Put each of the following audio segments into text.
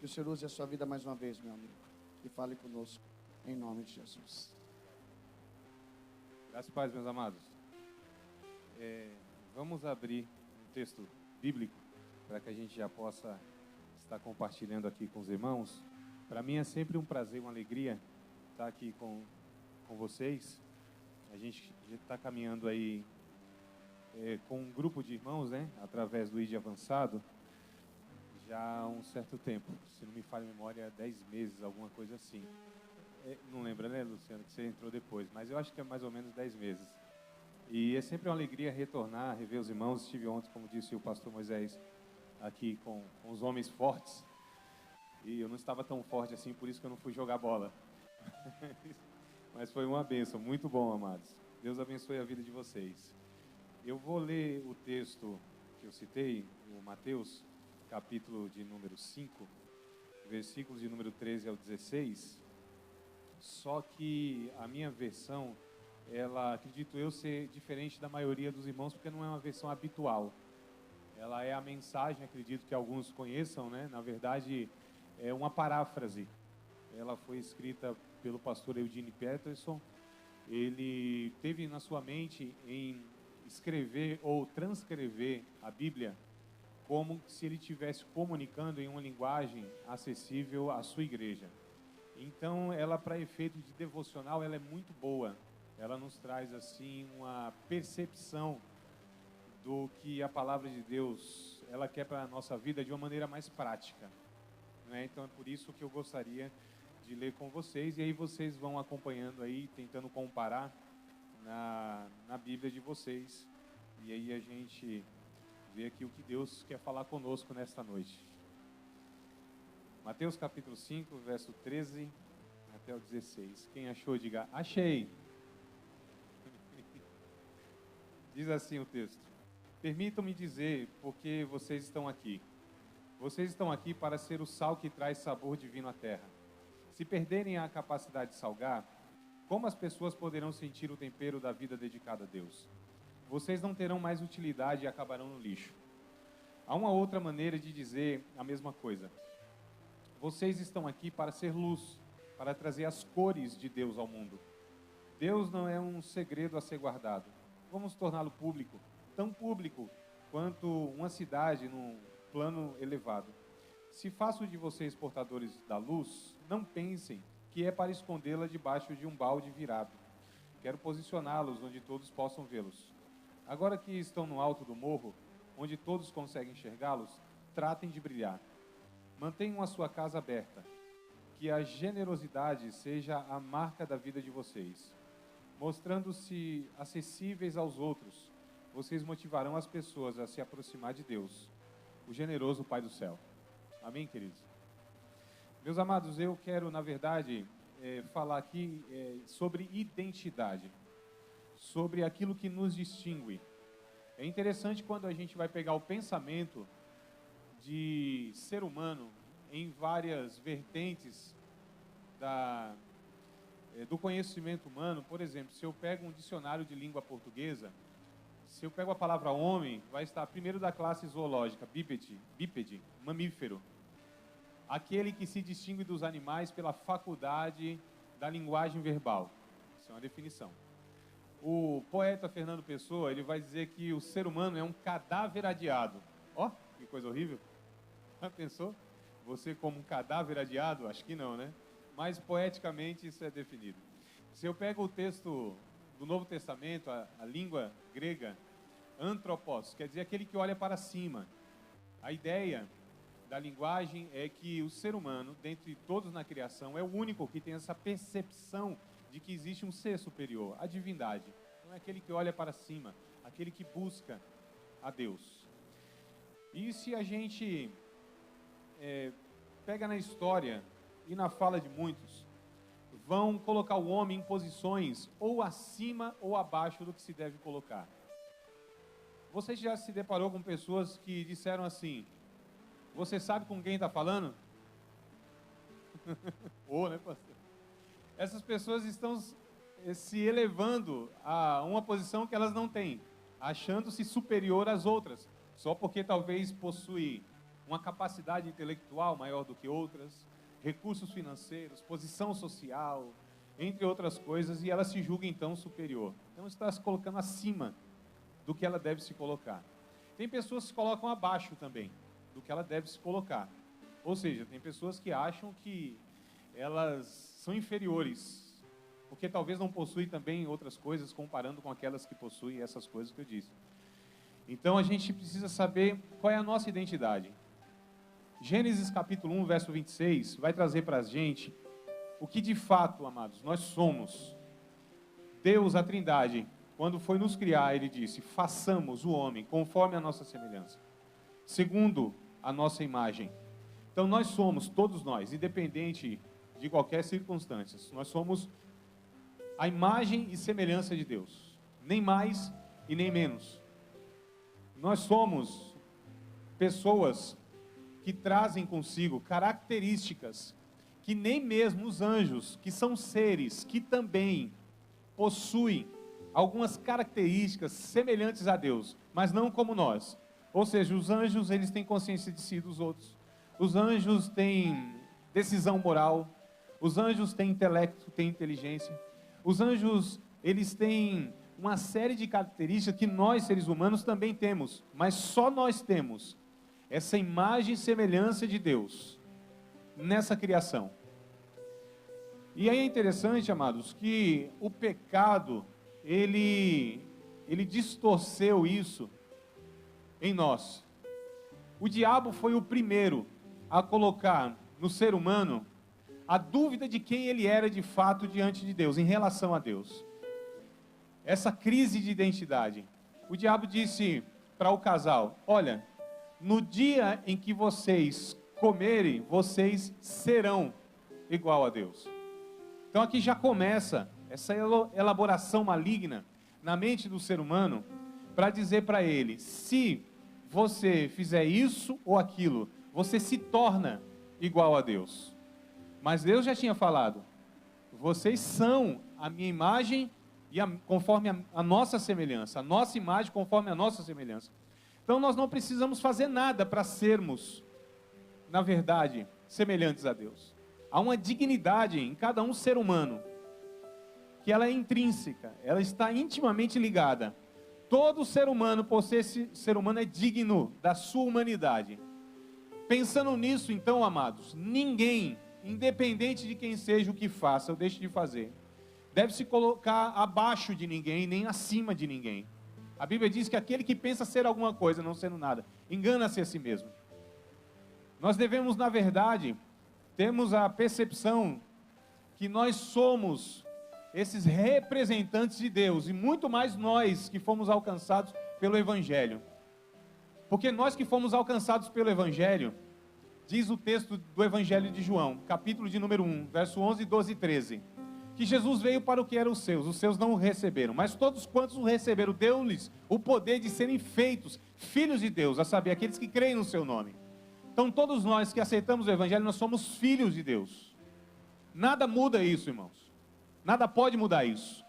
Que o Senhor use a sua vida mais uma vez, meu amigo. E fale conosco, em nome de Jesus. Graças e paz, meus amados. Vamos abrir um texto bíblico para que a gente já possa estar compartilhando aqui com os irmãos. Para mim é sempre um prazer, uma alegria estar aqui com vocês. A gente está caminhando aí com um grupo de irmãos, né, através do ID Avançado, já há um certo tempo. Se não me falha a memória, 10 meses, alguma coisa assim. Não lembra, né, Luciano, que você entrou depois, mas eu acho que é mais ou menos 10 meses. E é sempre uma alegria retornar, rever os irmãos. Estive ontem, como disse o pastor Moisés, aqui com os homens fortes. E eu não estava tão forte assim, por isso que eu não fui jogar bola. Mas foi uma bênção, muito bom, amados. Deus abençoe a vida de vocês. Eu vou ler o texto que eu citei, o Mateus, capítulo de número 5, versículos de número 13 ao 16. Só que a minha versão, ela, acredito eu, ser diferente da maioria dos irmãos, porque não é uma versão habitual. Ela é a mensagem, acredito que alguns conheçam, né? Na verdade, é uma paráfrase. Ela foi escrita pelo pastor Eugene Peterson. Ele teve na sua mente em escrever ou transcrever a Bíblia como se ele estivesse comunicando em uma linguagem acessível à sua igreja. Então, ela, para efeito de devocional, ela é muito boa. Ela nos traz, assim, uma percepção do que a palavra de Deus, ela quer para a nossa vida de uma maneira mais prática, né? Então, é por isso que eu gostaria de ler com vocês. E aí vocês vão acompanhando aí, tentando comparar na Bíblia de vocês. E aí a gente vê aqui o que Deus quer falar conosco nesta noite. Mateus capítulo 5, verso 13 até o 16. Quem achou, diga, achei. Diz assim o texto: permitam-me dizer por que vocês estão aqui. Vocês estão aqui para ser o sal que traz sabor divino à terra. Se perderem a capacidade de salgar, como as pessoas poderão sentir o tempero da vida dedicada a Deus? Vocês não terão mais utilidade e acabarão no lixo. Há uma outra maneira de dizer a mesma coisa. Vocês estão aqui para ser luz, para trazer as cores de Deus ao mundo. Deus não é um segredo a ser guardado. Vamos torná-lo público, tão público quanto uma cidade num plano elevado. Se faço de vocês portadores da luz, não pensem que é para escondê-la debaixo de um balde virado. Quero posicioná-los onde todos possam vê-los. Agora que estão no alto do morro, onde todos conseguem enxergá-los, tratem de brilhar. Mantenham a sua casa aberta. Que a generosidade seja a marca da vida de vocês. Mostrando-se acessíveis aos outros, vocês motivarão as pessoas a se aproximar de Deus, o generoso Pai do céu. Amém, queridos? Meus amados, eu quero, na verdade, falar aqui sobre identidade, sobre aquilo que nos distingue. É interessante quando a gente vai pegar o pensamento de ser humano em várias vertentes do conhecimento humano. Por exemplo, se eu pego um dicionário de língua portuguesa, se eu pego a palavra homem, vai estar primeiro da classe zoológica, bípede, mamífero. Aquele que se distingue dos animais pela faculdade da linguagem verbal. Isso é uma definição. O poeta Fernando Pessoa, ele vai dizer que o ser humano é um cadáver adiado. Ó, que coisa horrível. Já pensou? Você como um cadáver adiado? Acho que não, né? Mas poeticamente isso é definido. Se eu pego o texto do Novo Testamento, a língua grega, anthropos, quer dizer aquele que olha para cima. A ideia da linguagem é que o ser humano, dentre todos na criação, é o único que tem essa percepção de que existe um ser superior, a divindade. Não é aquele que olha para cima, aquele que busca a Deus. E se a gente pega na história e na fala de muitos, vão colocar o homem em posições ou acima ou abaixo do que se deve colocar. Você já se deparou com pessoas que disseram assim: você sabe com quem está falando? Ou, né, pastor? Essas pessoas estão se elevando a uma posição que elas não têm, achando-se superior às outras, só porque talvez possui uma capacidade intelectual maior do que outras, recursos financeiros, posição social, entre outras coisas, e ela se julga então superior. Então está se colocando acima do que ela deve se colocar. Tem pessoas que se colocam abaixo também do que ela deve se colocar. Ou seja, tem pessoas que acham que elas são inferiores, porque talvez não possuem também outras coisas, comparando com aquelas que possuem essas coisas que eu disse. Então a gente precisa saber qual é a nossa identidade. Gênesis capítulo 1, verso 26, vai trazer para a gente o que de fato, amados, nós somos. Deus, a Trindade, quando foi nos criar, Ele disse, façamos o homem conforme a nossa semelhança, segundo a nossa imagem. Então nós somos, todos nós, independente de qualquer circunstância, nós somos a imagem e semelhança de Deus, nem mais e nem menos. Nós somos pessoas que trazem consigo características que nem mesmo os anjos, que são seres que também possuem algumas características semelhantes a Deus, mas não como nós. Ou seja, os anjos, eles têm consciência de si dos outros. Os anjos têm decisão moral. Os anjos têm intelecto, têm inteligência. Os anjos, eles têm uma série de características que nós, seres humanos, também temos. Mas só nós temos essa imagem e semelhança de Deus nessa criação. E aí é interessante, amados, que o pecado, ele distorceu isso em nós. O diabo foi o primeiro a colocar no ser humano a dúvida de quem ele era de fato diante de Deus, em relação a Deus. Essa crise de identidade. O diabo disse para o casal, olha, no dia em que vocês comerem, vocês serão igual a Deus. Então aqui já começa essa elaboração maligna na mente do ser humano, para dizer para ele, se você fizer isso ou aquilo, você se torna igual a Deus. Mas Deus já tinha falado, vocês são a minha imagem e conforme a nossa semelhança, a nossa imagem conforme a nossa semelhança. Então nós não precisamos fazer nada para sermos, na verdade, semelhantes a Deus. Há uma dignidade em cada um ser humano, que ela é intrínseca, ela está intimamente ligada. Todo ser humano, por ser ser humano, é digno da sua humanidade. Pensando nisso, então, amados, ninguém, independente de quem seja o que faça ou deixe de fazer, deve se colocar abaixo de ninguém, nem acima de ninguém. A Bíblia diz que aquele que pensa ser alguma coisa, não sendo nada, engana-se a si mesmo. Nós devemos, na verdade, termos a percepção que nós somos esses representantes de Deus, e muito mais nós que fomos alcançados pelo Evangelho. Porque nós que fomos alcançados pelo Evangelho, diz o texto do Evangelho de João, capítulo de número 1, verso 11, 12 e 13, que Jesus veio para o que eram os seus não o receberam, mas todos quantos o receberam, deu-lhes o poder de serem feitos filhos de Deus, a saber, aqueles que creem no seu nome. Então todos nós que aceitamos o Evangelho, nós somos filhos de Deus. Nada muda isso, irmãos. Nada pode mudar isso.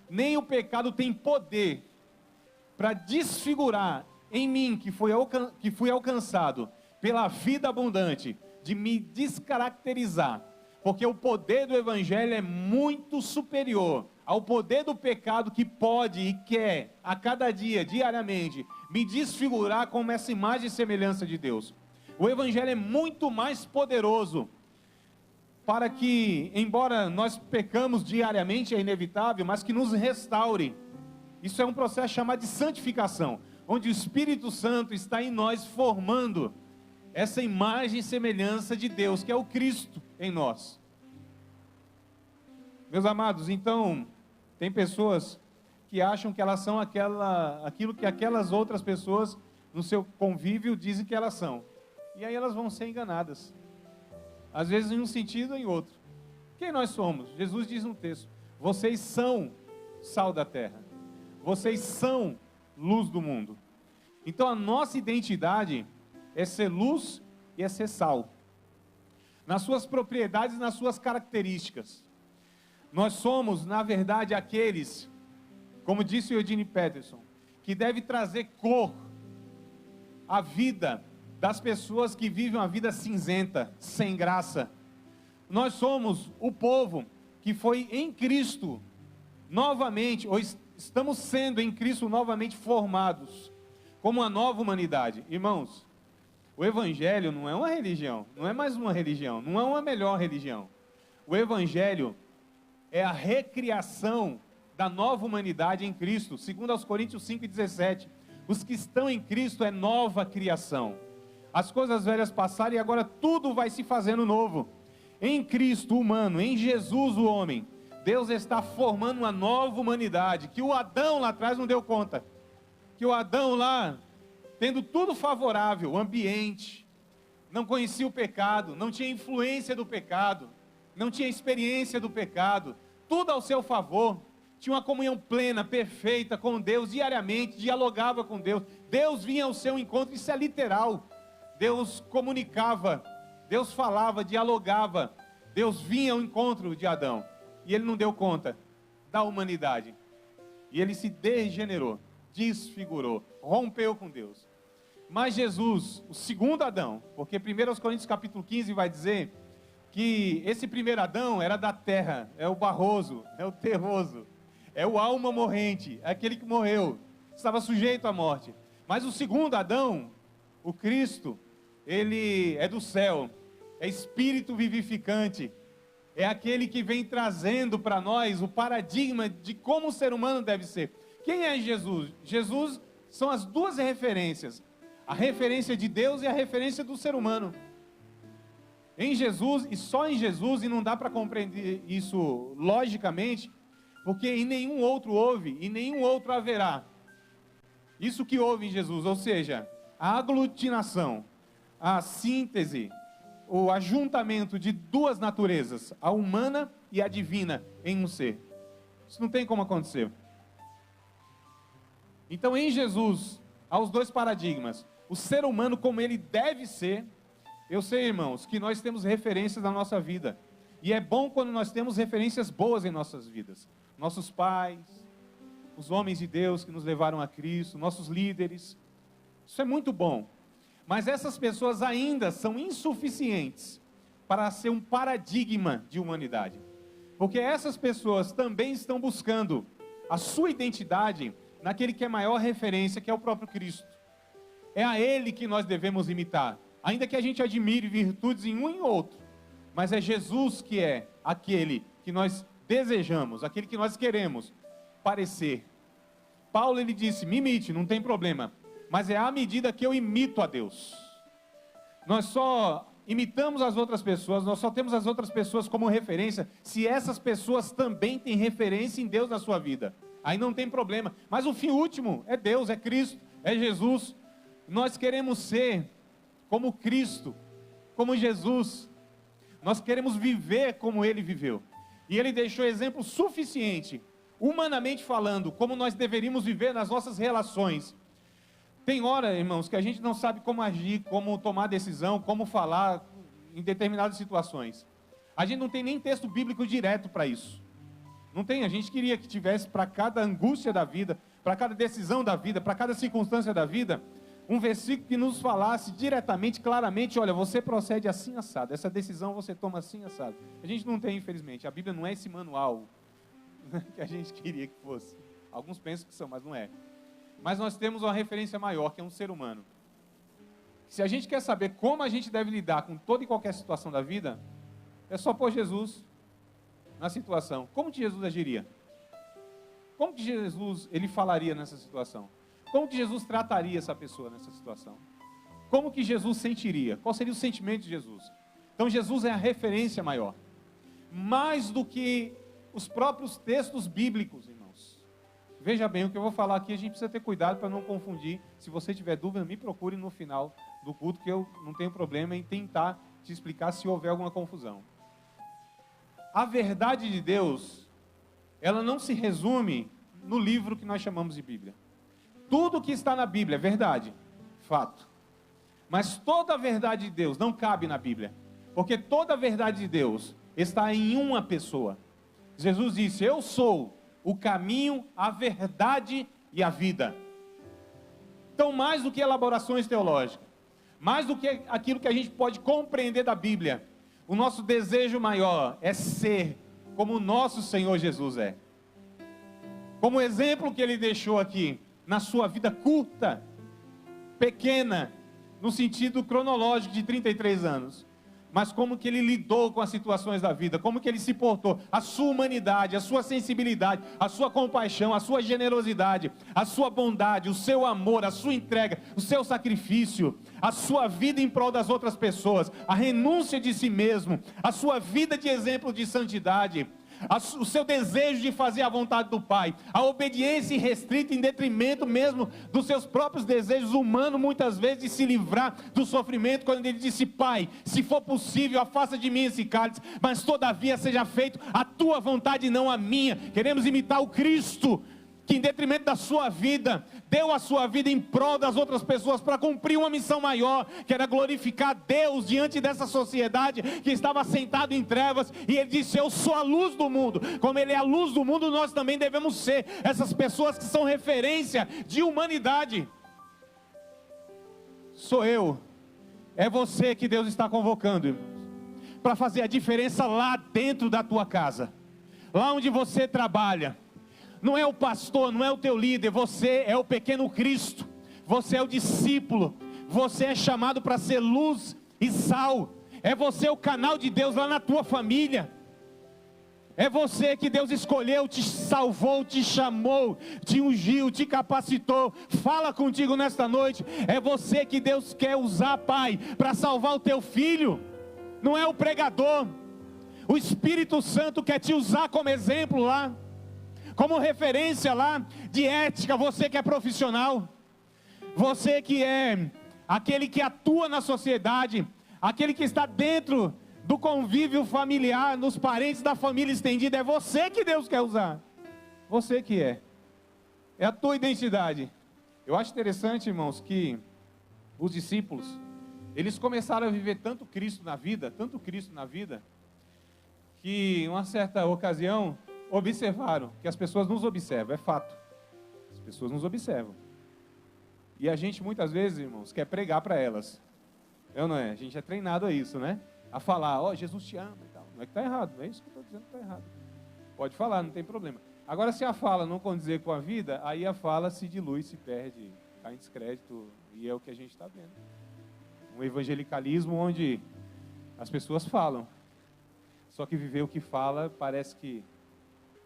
Nem o pecado tem poder para desfigurar em mim, que fui alcançado pela vida abundante, de me descaracterizar. Porque o poder do Evangelho é muito superior ao poder do pecado, que pode e quer, a cada dia, diariamente, me desfigurar como essa imagem e semelhança de Deus. O Evangelho é muito mais poderoso para que, embora nós pecamos diariamente, é inevitável, mas que nos restaure. Isso é um processo chamado de santificação, onde o Espírito Santo está em nós formando essa imagem e semelhança de Deus, que é o Cristo em nós. Meus amados, então, tem pessoas que acham que elas são aquilo que aquelas outras pessoas no seu convívio dizem que elas são. E aí elas vão ser enganadas. Às vezes em um sentido ou em outro. Quem nós somos? Jesus diz no texto, vocês são sal da terra. Vocês são luz do mundo. Então a nossa identidade é ser luz e é ser sal. Nas suas propriedades, nas suas características. Nós somos, na verdade, aqueles, como disse o Eugene Peterson, que deve trazer cor à vida das pessoas que vivem uma vida cinzenta, sem graça. Nós somos o povo que foi em Cristo novamente, ou estamos sendo em Cristo novamente formados como uma nova humanidade. Irmãos, o Evangelho não é uma religião, não é mais uma religião, não é uma melhor religião. O Evangelho é a recriação da nova humanidade em Cristo, segundo aos Coríntios 5:17. Os que estão em Cristo é nova criação. As coisas velhas passaram e agora tudo vai se fazendo novo. Em Cristo, o humano, em Jesus, o homem, Deus está formando uma nova humanidade, que o Adão lá atrás não deu conta. Que o Adão lá, tendo tudo favorável, o ambiente, não conhecia o pecado, não tinha influência do pecado, não tinha experiência do pecado, tudo ao seu favor, tinha uma comunhão plena, perfeita com Deus, diariamente, dialogava com Deus, Deus vinha ao seu encontro, isso é literal, Deus comunicava, Deus falava, dialogava, Deus vinha ao encontro de Adão, e ele não deu conta da humanidade, e ele se degenerou, desfigurou, rompeu com Deus. Mas Jesus, o segundo Adão, porque 1 Coríntios capítulo 15 vai dizer que esse primeiro Adão era da terra, é o barroso, é o terroso, é o alma morrente, é aquele que morreu, estava sujeito à morte. Mas o segundo Adão, o Cristo, ele é do céu, é espírito vivificante, é aquele que vem trazendo para nós o paradigma de como o ser humano deve ser. Quem é Jesus? Jesus são as duas referências, a referência de Deus e a referência do ser humano. Em Jesus, e só em Jesus, e não dá para compreender isso logicamente, porque em nenhum outro houve, e nenhum outro haverá. Isso que houve em Jesus, ou seja, a aglutinação, a síntese, o ajuntamento de duas naturezas, a humana e a divina, em um ser. Isso não tem como acontecer. Então, em Jesus, há os dois paradigmas. O ser humano como ele deve ser. Eu sei, irmãos, que nós temos referências na nossa vida. E é bom quando nós temos referências boas em nossas vidas. Nossos pais, os homens de Deus que nos levaram a Cristo, nossos líderes. Isso é muito bom. Mas essas pessoas ainda são insuficientes para ser um paradigma de humanidade. Porque essas pessoas também estão buscando a sua identidade naquele que é maior referência, que é o próprio Cristo. É a Ele que nós devemos imitar. Ainda que a gente admire virtudes em um e em outro. Mas é Jesus que é aquele que nós desejamos, aquele que nós queremos parecer. Paulo, ele disse, me imite, não tem problema. Mas é à medida que eu imito a Deus. Nós só imitamos as outras pessoas, nós só temos as outras pessoas como referência, se essas pessoas também têm referência em Deus na sua vida. Aí não tem problema. Mas o fim último é Deus, é Cristo, é Jesus. Nós queremos ser como Cristo, como Jesus. Nós queremos viver como Ele viveu. E Ele deixou exemplo suficiente, humanamente falando, como nós deveríamos viver nas nossas relações. Tem hora, irmãos, que a gente não sabe como agir, como tomar decisão, como falar em determinadas situações. A gente não tem nem texto bíblico direto para isso. Não tem, a gente queria que tivesse para cada angústia da vida, para cada decisão da vida, para cada circunstância da vida, um versículo que nos falasse diretamente, claramente, olha, você procede assim assado, essa decisão você toma assim assado. A gente não tem, infelizmente, a Bíblia não é esse manual que a gente queria que fosse. Alguns pensam que são, mas não é. Mas nós temos uma referência maior, que é um ser humano. Se a gente quer saber como a gente deve lidar com toda e qualquer situação da vida, é só pôr Jesus na situação. Como que Jesus agiria? Como que Jesus, ele falaria nessa situação? Como que Jesus trataria essa pessoa nessa situação? Como que Jesus sentiria? Qual seria o sentimento de Jesus? Então Jesus é a referência maior. Mais do que os próprios textos bíblicos, irmãos. Veja bem, o que eu vou falar aqui, a gente precisa ter cuidado para não confundir. Se você tiver dúvida, me procure no final do culto, que eu não tenho problema em tentar te explicar se houver alguma confusão. A verdade de Deus, ela não se resume no livro que nós chamamos de Bíblia. Tudo que está na Bíblia é verdade, fato. Mas toda a verdade de Deus não cabe na Bíblia. Porque toda a verdade de Deus está em uma pessoa. Jesus disse, eu sou o caminho, a verdade e a vida. Então, mais do que elaborações teológicas, mais do que aquilo que a gente pode compreender da Bíblia. O nosso desejo maior é ser como o nosso Senhor Jesus é. Como o exemplo que ele deixou aqui, na sua vida curta, pequena, no sentido cronológico de 33 anos. Mas como que ele lidou com as situações da vida, como que ele se portou, a sua humanidade, a sua sensibilidade, a sua compaixão, a sua generosidade, a sua bondade, o seu amor, a sua entrega, o seu sacrifício, a sua vida em prol das outras pessoas, a renúncia de si mesmo, a sua vida de exemplo de santidade, o seu desejo de fazer a vontade do Pai, a obediência irrestrita em detrimento mesmo dos seus próprios desejos humanos, muitas vezes de se livrar do sofrimento, quando ele disse: Pai, se for possível, afasta de mim esse cálice, mas todavia seja feito a tua vontade e não a minha. Queremos imitar o Cristo, que em detrimento da sua vida, deu a sua vida em prol das outras pessoas, para cumprir uma missão maior, que era glorificar Deus diante dessa sociedade, que estava sentado em trevas, e ele disse: eu sou a luz do mundo. Como ele é a luz do mundo, nós também devemos ser essas pessoas que são referência de humanidade. Sou eu, é você que Deus está convocando, irmãos, para fazer a diferença lá dentro da tua casa, lá onde você trabalha. Não é o pastor, não é o teu líder, você é o pequeno Cristo, você é o discípulo, você é chamado para ser luz e sal, é você o canal de Deus lá na tua família, é você que Deus escolheu, te salvou, te chamou, te ungiu, te capacitou, fala contigo nesta noite, é você que Deus quer usar, Pai, para salvar o teu filho, não é o pregador, o Espírito Santo quer te usar como exemplo lá, como referência lá de ética, você que é profissional, você que é aquele que atua na sociedade, aquele que está dentro do convívio familiar, nos parentes da família estendida, é você que Deus quer usar, você que é a tua identidade. Eu acho interessante, irmãos, que os discípulos, eles começaram a viver tanto Cristo na vida, que em uma certa ocasião, observaram, que as pessoas nos observam, é fato, as pessoas nos observam, e a gente muitas vezes, irmãos, quer pregar para elas, não é? A gente é treinado a isso, né? A falar: ó, Jesus te ama e tal. Não é que está errado, não é isso que eu estou dizendo que está errado, pode falar, não tem problema. Agora, se a fala não condizer com a vida, aí a fala se dilui, se perde, cai em descrédito, e é o que a gente está vendo, um evangelicalismo onde as pessoas falam, só que viver o que fala parece que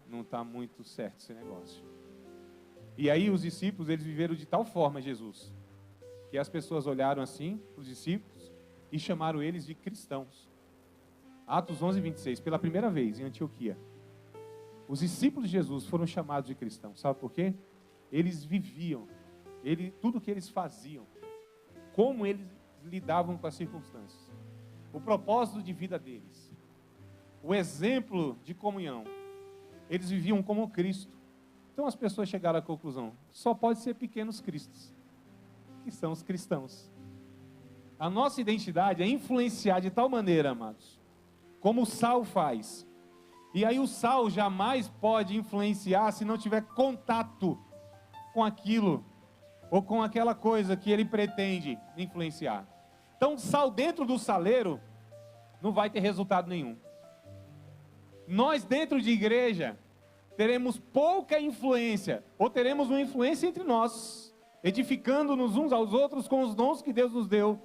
não está muito certo esse negócio. E aí os discípulos, eles viveram de tal forma Jesus, que as pessoas olharam assim para os discípulos e chamaram eles de cristãos. Atos 11:26, pela primeira vez em Antioquia, os discípulos de Jesus foram chamados de cristãos. Sabe por quê? Eles viviam, tudo que eles faziam, como eles lidavam com as circunstâncias, o propósito de vida deles, o exemplo de comunhão. Eles viviam como Cristo. Então as pessoas chegaram à conclusão: só pode ser pequenos cristos, que são os cristãos. A nossa identidade é influenciar de tal maneira, amados, como o sal faz. E aí o sal jamais pode influenciar se não tiver contato com aquilo, ou com aquela coisa que ele pretende influenciar. Então sal dentro do saleiro não vai ter resultado nenhum. Nós dentro de igreja teremos pouca influência, ou teremos uma influência entre nós, edificando-nos uns aos outros com os dons que Deus nos deu,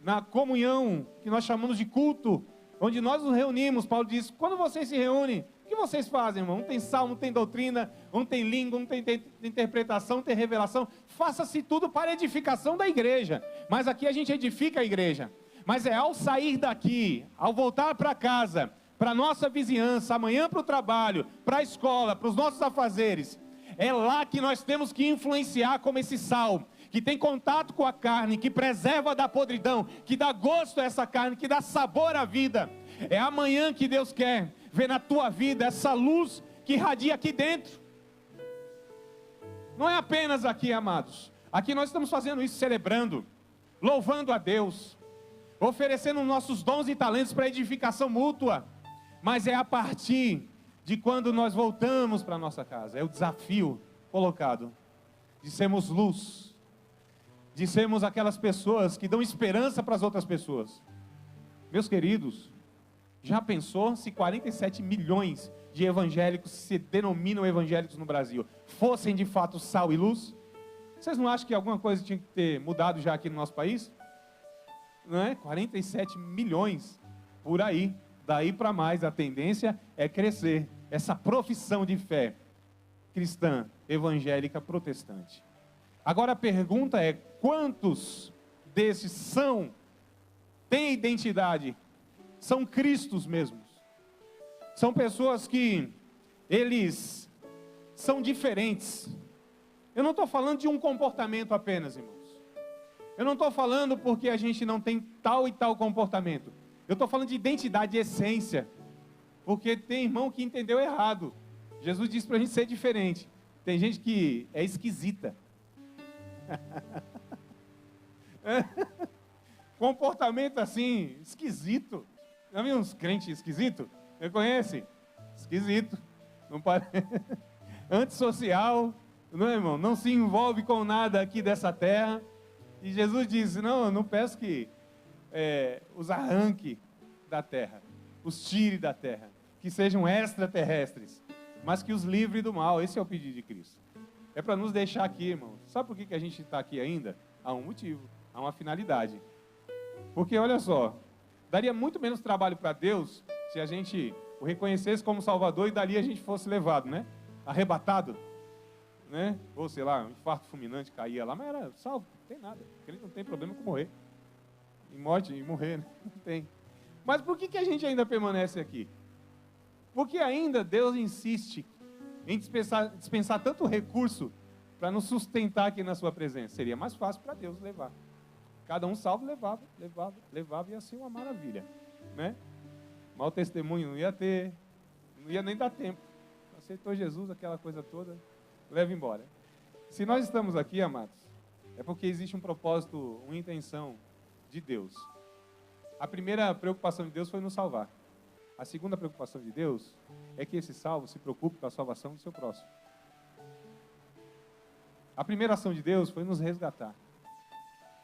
na comunhão, que nós chamamos de culto, onde nós nos reunimos. Paulo diz: quando vocês se reúnem, o que vocês fazem, irmão? Um tem salmo, um tem doutrina, um tem língua, um tem interpretação, um tem revelação. Faça-se tudo para a edificação da igreja, mas aqui a gente edifica a igreja, mas é ao sair daqui, ao voltar para casa, para a nossa vizinhança, amanhã para o trabalho, para a escola, para os nossos afazeres, é lá que nós temos que influenciar como esse sal, que tem contato com a carne, que preserva da podridão, que dá gosto a essa carne, que dá sabor à vida. É amanhã que Deus quer ver na tua vida essa luz que irradia aqui dentro. Não é apenas aqui, amados. Aqui nós estamos fazendo isso, celebrando, louvando a Deus, oferecendo nossos dons e talentos para edificação mútua. Mas é a partir de quando nós voltamos para a nossa casa, é o desafio colocado de sermos luz, de sermos aquelas pessoas que dão esperança para as outras pessoas. Meus queridos, já pensou se 47 milhões de evangélicos se denominam evangélicos no Brasil fossem de fato sal e luz? Vocês não acham que alguma coisa tinha que ter mudado já aqui no nosso país? Não é? 47 milhões por aí. Daí para mais, a tendência é crescer. Essa profissão de fé cristã, evangélica, protestante. Agora a pergunta é, quantos desses têm identidade? São cristos mesmos. São pessoas que eles são diferentes. Eu não estou falando de um comportamento apenas, irmãos. Eu não estou falando porque a gente não tem tal e tal comportamento. Eu estou falando de identidade, de essência. Porque tem irmão que entendeu errado. Jesus disse para a gente ser diferente. Tem gente que é esquisita. Comportamento assim, esquisito. Já viu uns crentes esquisitos? Você conhece? Esquisito. Não parece. Antissocial. Não, irmão? Não se envolve com nada aqui dessa terra. E Jesus disse, não, eu não peço que os arranque da terra, os tire da terra, que sejam extraterrestres, mas que os livre do mal. Esse é o pedido de Cristo. É para nos deixar aqui, irmão. Sabe por que a gente está aqui ainda? Há um motivo, há uma finalidade. Porque, olha só, daria muito menos trabalho para Deus se a gente o reconhecesse como Salvador e dali a gente fosse levado, né? Arrebatado, né? Ou sei lá, um infarto fulminante caía lá, mas era salvo, não tem nada. Ele não tem problema com morrer. Em morte e morrer, né? Não tem. Mas por que a gente ainda permanece aqui? Porque ainda Deus insiste em dispensar tanto recurso para nos sustentar aqui na sua presença. Seria mais fácil para Deus levar. Cada um salvo levava, ia ser uma maravilha, né? Mau testemunho não ia ter, não ia nem dar tempo. Aceitou Jesus, aquela coisa toda, leva embora. Se nós estamos aqui, amados, é porque existe um propósito, uma intenção de Deus. A primeira preocupação de Deus foi nos salvar. A segunda preocupação de Deus é que esse salvo se preocupe com a salvação do seu próximo. A primeira ação de Deus foi nos resgatar.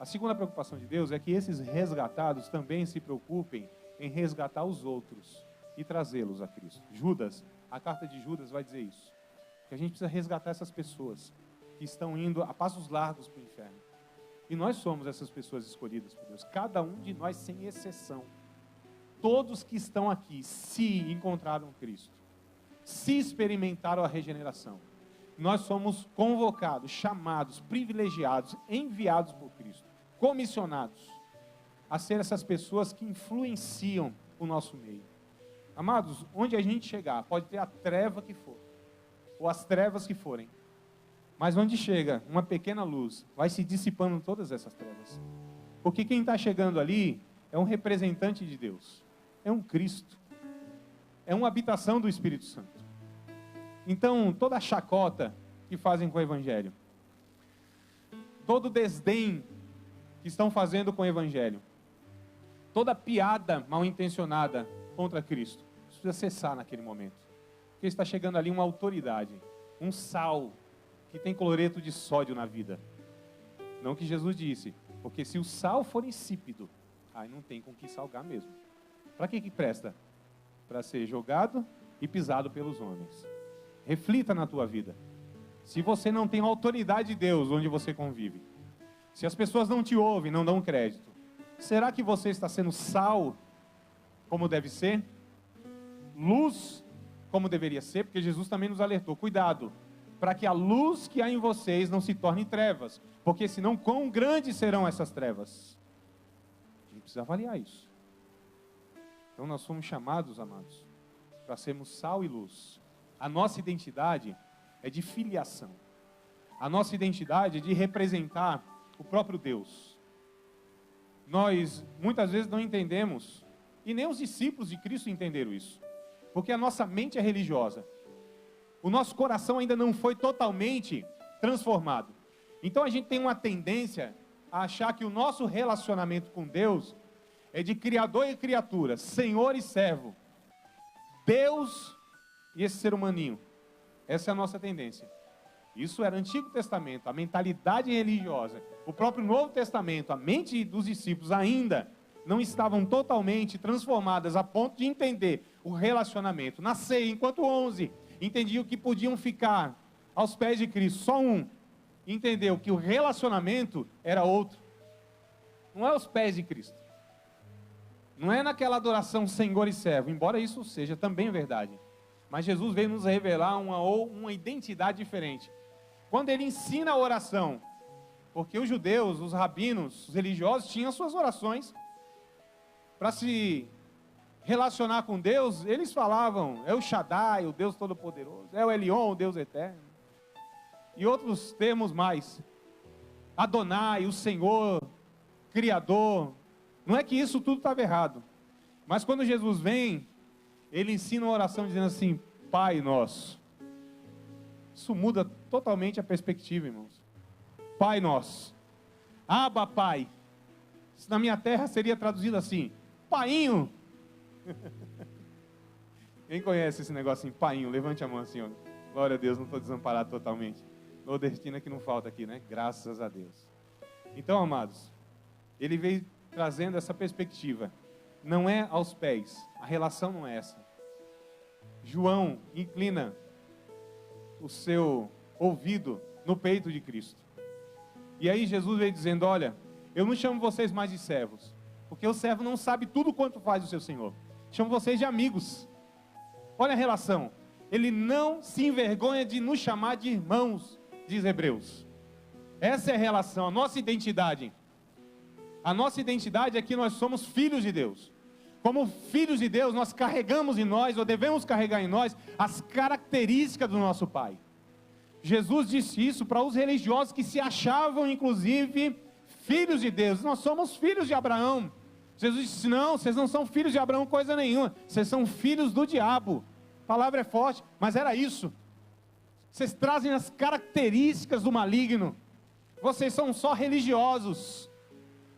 A segunda preocupação de Deus é que esses resgatados também se preocupem em resgatar os outros e trazê-los a Cristo. Judas, a carta de Judas vai dizer isso. Que a gente precisa resgatar essas pessoas que estão indo a passos largos para o inferno. E nós somos essas pessoas escolhidas por Deus. Cada um de nós, sem exceção. Todos que estão aqui se encontraram Cristo. Se experimentaram a regeneração. Nós somos convocados, chamados, privilegiados, enviados por Cristo. Comissionados a ser essas pessoas que influenciam o nosso meio. Amados, onde a gente chegar, pode ter a treva que for, ou as trevas que forem, mas onde chega uma pequena luz, vai se dissipando todas essas trevas. Porque quem está chegando ali é um representante de Deus, é um Cristo, é uma habitação do Espírito Santo. Então, toda a chacota que fazem com o Evangelho, todo desdém que estão fazendo com o Evangelho, toda piada mal intencionada contra Cristo, isso precisa cessar naquele momento. Porque está chegando ali uma autoridade, um sal que tem cloreto de sódio na vida. Não que Jesus disse, porque se o sal for insípido, aí não tem com que salgar mesmo. Para que presta? Para ser jogado e pisado pelos homens. Reflita na tua vida. Se você não tem a autoridade de Deus onde você convive, se as pessoas não te ouvem, não dão crédito, será que você está sendo sal como deve ser? Luz como deveria ser? Porque Jesus também nos alertou, cuidado, para que a luz que há em vocês não se torne trevas, porque senão quão grandes serão essas trevas? A gente precisa avaliar isso. Então nós somos chamados, amados, para sermos sal e luz. A nossa identidade é de filiação. A nossa identidade é de representar o próprio Deus. Nós muitas vezes não entendemos, e nem os discípulos de Cristo entenderam isso, porque a nossa mente é religiosa. O nosso coração ainda não foi totalmente transformado. Então a gente tem uma tendência a achar que o nosso relacionamento com Deus é de criador e criatura, senhor e servo. Deus e esse ser humaninho. Essa é a nossa tendência. Isso era Antigo Testamento, a mentalidade religiosa. O próprio Novo Testamento, a mente dos discípulos ainda não estavam totalmente transformadas a ponto de entender o relacionamento. Na ceia, enquanto 11 entendiam que podiam ficar aos pés de Cristo, só um entendeu que o relacionamento era outro. Não é aos pés de Cristo. Não é naquela adoração Senhor e servo, embora isso seja também verdade. Mas Jesus veio nos revelar uma identidade diferente. Quando ele ensina a oração, porque os judeus, os rabinos, os religiosos tinham suas orações. Para se relacionar com Deus, eles falavam, é o Shaddai, o Deus Todo-Poderoso, é o Elion, o Deus Eterno. E outros termos mais. Adonai, o Senhor, Criador. Não é que isso tudo estava errado. Mas quando Jesus vem, ele ensina uma oração dizendo assim, Pai Nosso. Isso muda totalmente a perspectiva, irmãos. Pai Nosso. Abba, Pai. Isso na minha terra seria traduzido assim, Painho. Quem conhece esse negocinho, Painho? Levante a mão assim, ó. Glória a Deus, não estou desamparado totalmente. Nordestina que não falta aqui, né? Graças a Deus. Então, amados, ele veio trazendo essa perspectiva. Não é aos pés, a relação não é essa. João inclina o seu ouvido no peito de Cristo. E aí Jesus veio dizendo, olha, eu não chamo vocês mais de servos, porque o servo não sabe tudo quanto faz o seu Senhor. Chamo vocês de amigos. Olha a relação. Ele não se envergonha de nos chamar de irmãos, diz Hebreus. Essa é a relação, a nossa identidade. A nossa identidade é que nós somos filhos de Deus. Como filhos de Deus, nós carregamos em nós, ou devemos carregar em nós, as características do nosso Pai. Jesus disse isso para os religiosos que se achavam, inclusive, filhos de Deus. Nós somos filhos de Abraão. Jesus disse, não, vocês não são filhos de Abraão coisa nenhuma. Vocês são filhos do diabo. A palavra é forte, mas era isso. Vocês trazem as características do maligno. Vocês são só religiosos.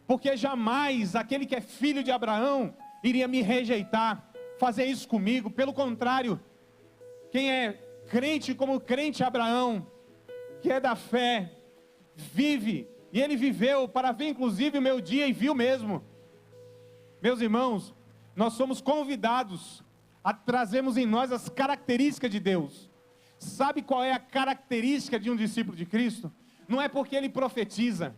Porque jamais aquele que é filho de Abraão iria me rejeitar, fazer isso comigo. Pelo contrário, quem é crente como crente Abraão, que é da fé, vive, e ele viveu para ver inclusive o meu dia e viu mesmo. Meus irmãos, nós somos convidados a trazermos em nós as características de Deus. Sabe qual é a característica de um discípulo de Cristo? Não é porque ele profetiza,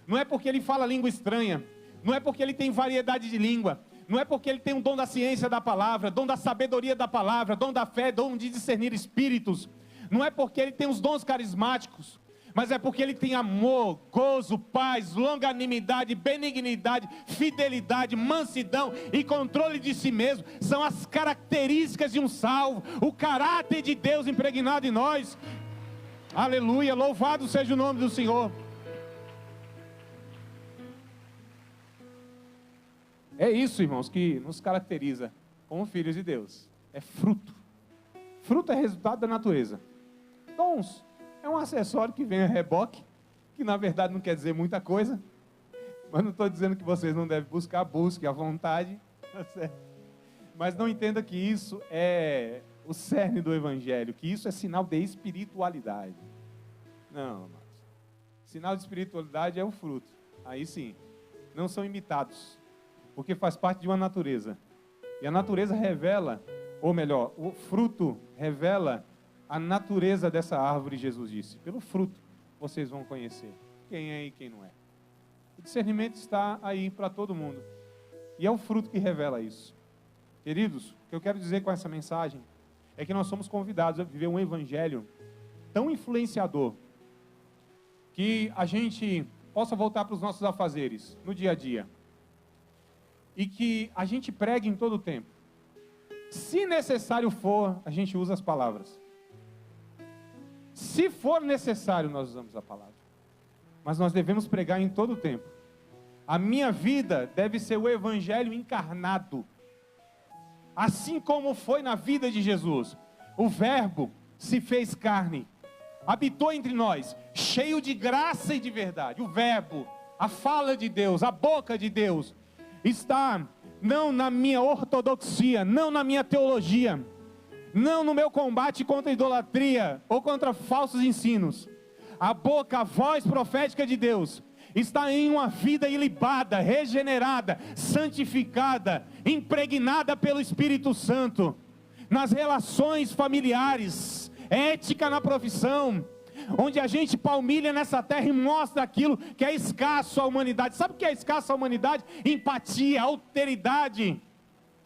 não é porque ele fala língua estranha, não é porque ele tem variedade de língua, não é porque ele tem um dom da ciência da palavra, dom da sabedoria da palavra, dom da fé, dom de discernir espíritos, não é porque ele tem os dons carismáticos, mas é porque ele tem amor, gozo, paz, longanimidade, benignidade, fidelidade, mansidão e controle de si mesmo. São as características de um salvo, o caráter de Deus impregnado em nós. Aleluia, louvado seja o nome do Senhor. É isso, irmãos, que nos caracteriza como filhos de Deus. É fruto. Fruto é resultado da natureza. Dons é um acessório que vem a reboque, que na verdade não quer dizer muita coisa. Mas não estou dizendo que vocês não devem buscar, busquem à vontade. Tá certo? Mas não entenda que isso é o cerne do Evangelho, que isso é sinal de espiritualidade. Não, amados. Sinal de espiritualidade é o fruto. Aí sim, não são imitados, porque faz parte de uma natureza. E a natureza revela, ou melhor, o fruto revela a natureza dessa árvore, Jesus disse. Pelo fruto vocês vão conhecer quem é e quem não é. O discernimento está aí para todo mundo. E é o fruto que revela isso. Queridos, o que eu quero dizer com essa mensagem é que nós somos convidados a viver um evangelho tão influenciador que a gente possa voltar para os nossos afazeres no dia a dia. E que a gente pregue em todo o tempo. Se necessário for, a gente usa as palavras. Se for necessário, nós usamos a palavra. Mas nós devemos pregar em todo o tempo. A minha vida deve ser o evangelho encarnado. Assim como foi na vida de Jesus. O verbo se fez carne, habitou entre nós, cheio de graça e de verdade. O verbo, a fala de Deus, a boca de Deus, está não na minha ortodoxia, não na minha teologia, não no meu combate contra a idolatria ou contra falsos ensinos. A boca, a voz profética de Deus está em uma vida ilibada, regenerada, santificada, impregnada pelo Espírito Santo, nas relações familiares, ética na profissão, onde a gente palmilha nessa terra e mostra aquilo que é escasso à humanidade. Sabe o que é escasso à humanidade? Empatia, alteridade,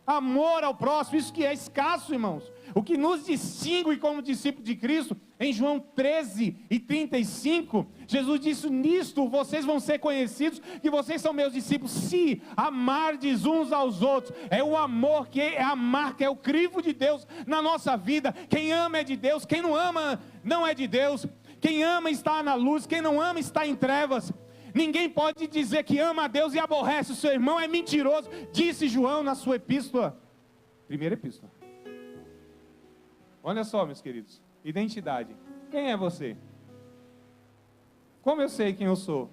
amor ao próximo. Isso que é escasso, irmãos. O que nos distingue como discípulos de Cristo, em João 13:35, Jesus disse: nisto vocês vão ser conhecidos, que vocês são meus discípulos, se amardes uns aos outros. É o amor que é a marca, é o crivo de Deus na nossa vida. Quem ama é de Deus, quem não ama não é de Deus. Quem ama está na luz, quem não ama está em trevas. Ninguém pode dizer que ama a Deus e aborrece o seu irmão, é mentiroso, disse João na sua epístola, primeira epístola. Olha só, meus queridos, identidade. Quem é você? Como eu sei quem eu sou?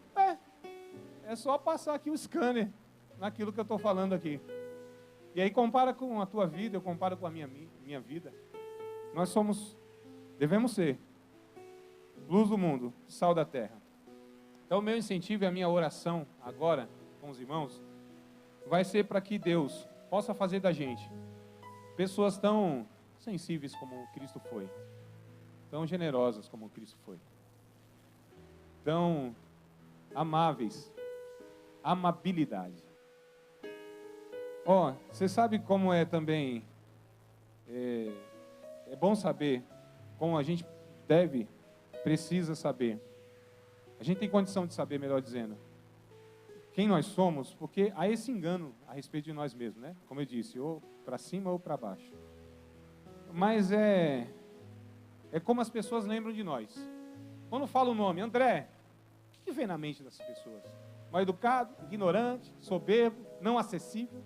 É só passar aqui o scanner naquilo que eu estou falando aqui. E aí compara com a tua vida, eu comparo com a minha vida. Nós devemos ser luz do mundo, sal da terra. Então o meu incentivo e a minha oração agora com os irmãos vai ser para que Deus possa fazer da gente pessoas tão sensíveis como Cristo foi, tão generosas como Cristo foi, tão amáveis, amabilidade. Você sabe como é também, é bom saber, como a gente precisa saber, a gente tem condição de saber, melhor dizendo, quem nós somos, porque há esse engano a respeito de nós mesmos, né? Como eu disse, ou para cima ou para baixo. Mas é como as pessoas lembram de nós. Quando fala o nome André, o que vem na mente dessas pessoas? Mal educado, ignorante, soberbo, não acessível.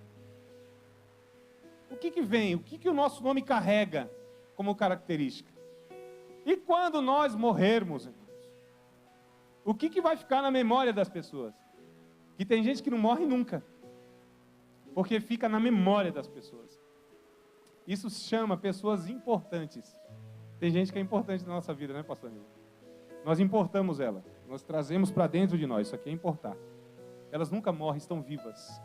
O que vem? O que o nosso nome carrega como característica? E quando nós morrermos, o que vai ficar na memória das pessoas? Que tem gente que não morre nunca, porque fica na memória das pessoas. Isso se chama pessoas importantes. Tem gente que é importante na nossa vida, né, pastor Nilo? Nós importamos ela, nós trazemos para dentro de nós, isso aqui é importar. Elas nunca morrem, estão vivas.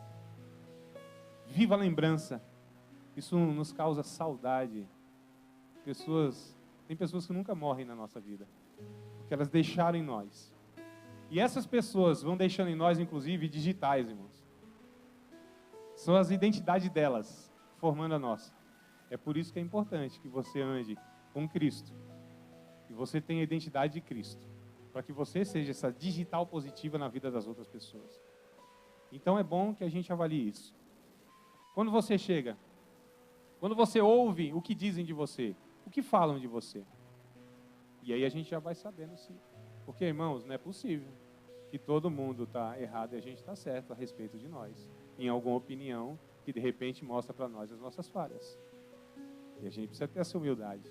Viva a lembrança. Isso nos causa saudade. Tem pessoas que nunca morrem na nossa vida, porque elas deixaram em nós. E essas pessoas vão deixando em nós, inclusive, digitais, irmãos. São as identidades delas, formando a nossa. É por isso que é importante que você ande com Cristo. E você tenha a identidade de Cristo. Para que você seja essa digital positiva na vida das outras pessoas. Então é bom que a gente avalie isso. Quando você chega, quando você ouve o que dizem de você, o que falam de você. E aí a gente já vai sabendo se... Porque, irmãos, não é possível que todo mundo está errado e a gente está certo a respeito de nós. Em alguma opinião que de repente mostra para nós as nossas falhas. E a gente precisa ter essa humildade.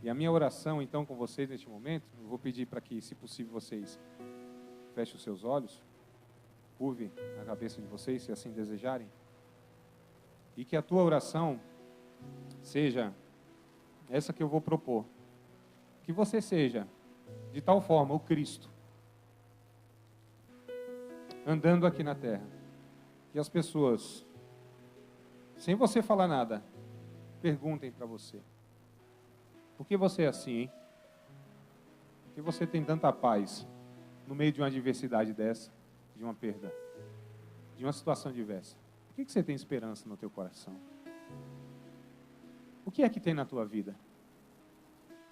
E a minha oração, então, com vocês neste momento, eu vou pedir para que, se possível, vocês fechem os seus olhos, curvem a cabeça de vocês, se assim desejarem, e que a tua oração seja essa que eu vou propor. Que você seja, de tal forma, o Cristo, andando aqui na terra, que as pessoas, sem você falar nada, perguntem para você: por que você é assim, hein? Por que você tem tanta paz no meio de uma adversidade dessa, de uma perda, de uma situação diversa? Por que você tem esperança no teu coração? O que é que tem na tua vida?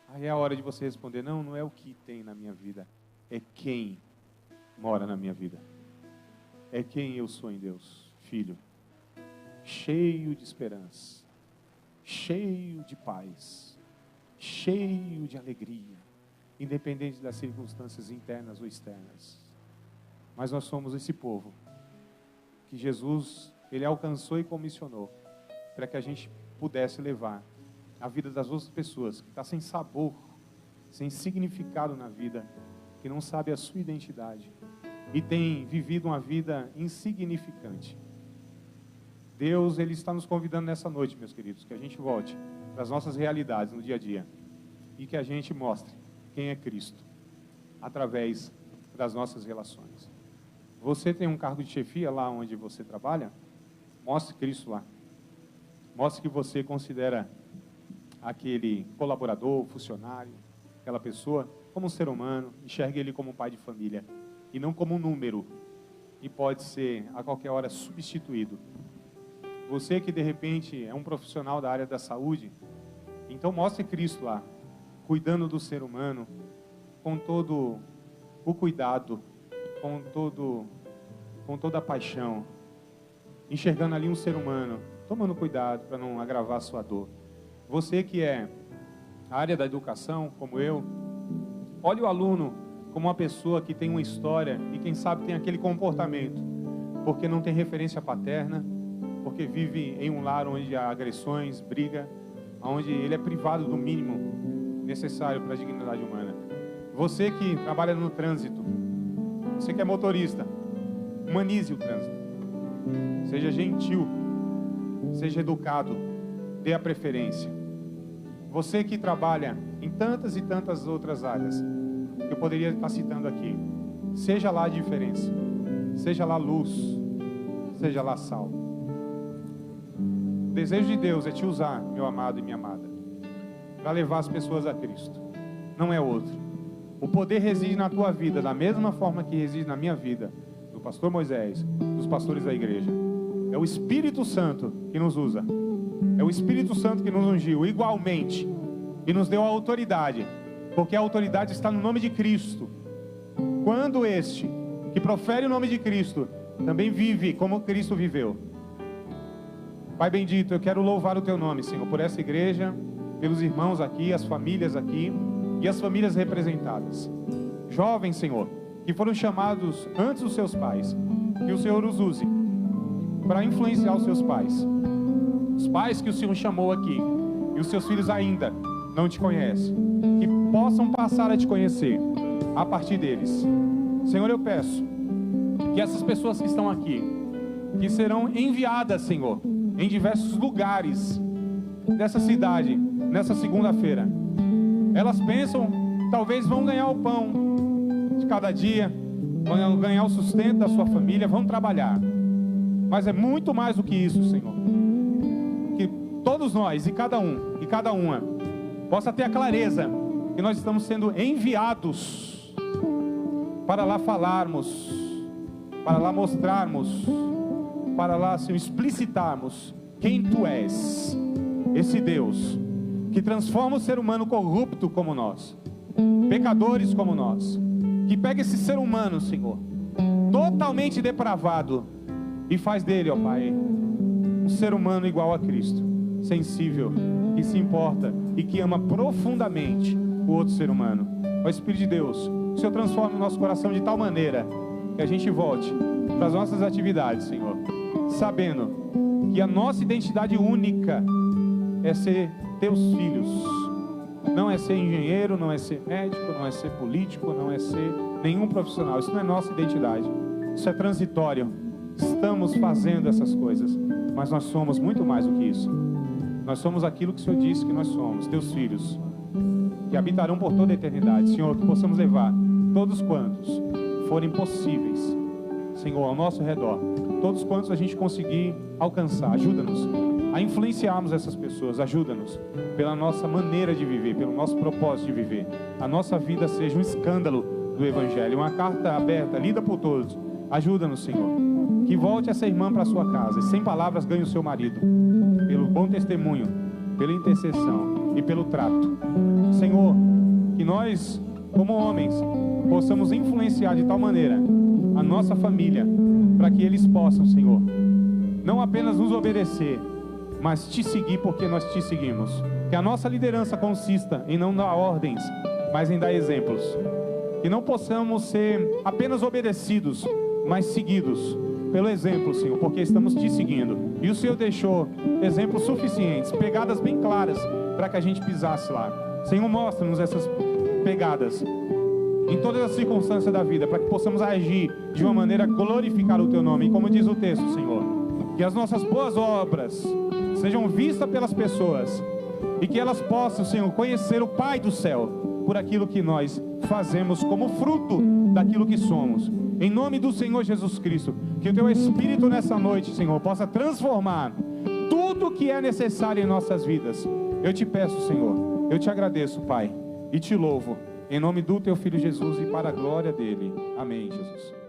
Aí é a hora de você responder: não é o que tem na minha vida, é quem mora na minha vida. É quem eu sou em Deus, filho, cheio de esperança, cheio de paz, cheio de alegria, independente das circunstâncias internas ou externas. Mas nós somos esse povo que Jesus, Ele alcançou e comissionou para que a gente pudesse levar a vida das outras pessoas que está sem sabor, sem significado na vida, que não sabe a sua identidade e tem vivido uma vida insignificante. Deus, Ele está nos convidando nessa noite, meus queridos, que a gente volte para as nossas realidades no dia a dia. E que a gente mostre quem é Cristo, através das nossas relações. Você tem um cargo de chefia lá onde você trabalha? Mostre Cristo lá. Mostre que você considera aquele colaborador, funcionário, aquela pessoa, como um ser humano. Enxergue ele como um pai de família e não como um número, e pode ser a qualquer hora substituído. Você que de repente é um profissional da área da saúde, então mostre Cristo lá, cuidando do ser humano, com todo o cuidado, com toda a paixão, enxergando ali um ser humano, tomando cuidado para não agravar a sua dor. Você que é a área da educação, como eu, olhe o aluno como uma pessoa que tem uma história e quem sabe tem aquele comportamento, porque não tem referência paterna, porque vive em um lar onde há agressões, briga, onde ele é privado do mínimo necessário para a dignidade humana. Você que trabalha no trânsito, você que é motorista, humanize o trânsito. Seja gentil, seja educado, dê a preferência. Você que trabalha em tantas e tantas outras áreas, que eu poderia estar citando aqui, seja lá a diferença, seja lá luz, seja lá sal. O desejo de Deus é te usar, meu amado e minha amada, para levar as pessoas a Cristo. Não é outro. O poder reside na tua vida, da mesma forma que reside na minha vida, do pastor Moisés, dos pastores da igreja. É o Espírito Santo que nos usa. É o Espírito Santo que nos ungiu igualmente e nos deu a autoridade, porque a autoridade está no nome de Cristo. Quando este que profere o nome de Cristo também vive como Cristo viveu. Pai bendito, eu quero louvar o teu nome, Senhor, por essa igreja, pelos irmãos aqui, as famílias aqui e as famílias representadas. Jovens, Senhor, que foram chamados antes dos seus pais, que o Senhor os use para influenciar os seus pais. Os pais que o Senhor chamou aqui e os seus filhos ainda não te conhecem, que possam passar a te conhecer a partir deles. Senhor, eu peço que essas pessoas que estão aqui, que serão enviadas, Senhor, em diversos lugares dessa cidade, nessa segunda-feira, elas pensam, talvez vão ganhar o pão de cada dia, vão ganhar o sustento da sua família, vão trabalhar, mas é muito mais do que isso, Senhor. Que todos nós, e cada um, e cada uma, possa ter a clareza que nós estamos sendo enviados para lá falarmos, para lá mostrarmos, para lá, Senhor, explicitarmos quem Tu és, esse Deus que transforma o ser humano corrupto como nós, pecadores como nós, que pega esse ser humano, Senhor, totalmente depravado, e faz dele, ó Pai, um ser humano igual a Cristo, sensível, que se importa e que ama profundamente o outro ser humano. Ó Espírito de Deus, o Senhor transforma o nosso coração de tal maneira que a gente volte para as nossas atividades, Senhor, sabendo que a nossa identidade única é ser Teus filhos. Não é ser engenheiro, não é ser médico, não é ser político, não é ser nenhum profissional. Isso não é nossa identidade. Isso é transitório. Estamos fazendo essas coisas, mas nós somos muito mais do que isso. Nós somos aquilo que o Senhor disse que nós somos, Teus filhos, que habitarão por toda a eternidade. Senhor, que possamos levar todos quantos forem possíveis, Senhor, ao nosso redor, todos quantos a gente conseguir alcançar. Ajuda-nos a influenciarmos essas pessoas, ajuda-nos pela nossa maneira de viver, pelo nosso propósito de viver. A nossa vida seja um escândalo do Evangelho, uma carta aberta, lida por todos. Ajuda-nos, Senhor, que volte essa irmã para sua casa e sem palavras ganhe o seu marido, pelo bom testemunho, pela intercessão e pelo trato. Senhor, que nós, como homens, possamos influenciar de tal maneira a nossa família, para que eles possam, Senhor, não apenas nos obedecer, mas Te seguir porque nós Te seguimos. Que a nossa liderança consista em não dar ordens, mas em dar exemplos. Que não possamos ser apenas obedecidos, mas seguidos pelo exemplo, Senhor, porque estamos Te seguindo. E o Senhor deixou exemplos suficientes, pegadas bem claras, para que a gente pisasse lá. Senhor, mostra-nos essas pegadas em todas as circunstâncias da vida, para que possamos agir de uma maneira a glorificar o Teu nome. E como diz o texto, Senhor, que as nossas boas obras sejam vistas pelas pessoas e que elas possam, Senhor, conhecer o Pai do céu por aquilo que nós fazemos como fruto daquilo que somos. Em nome do Senhor Jesus Cristo, que o Teu Espírito nessa noite, Senhor, possa transformar tudo que é necessário em nossas vidas. Eu te peço, Senhor, eu te agradeço, Pai, e te louvo, em nome do Teu Filho Jesus e para a glória dEle. Amém, Jesus.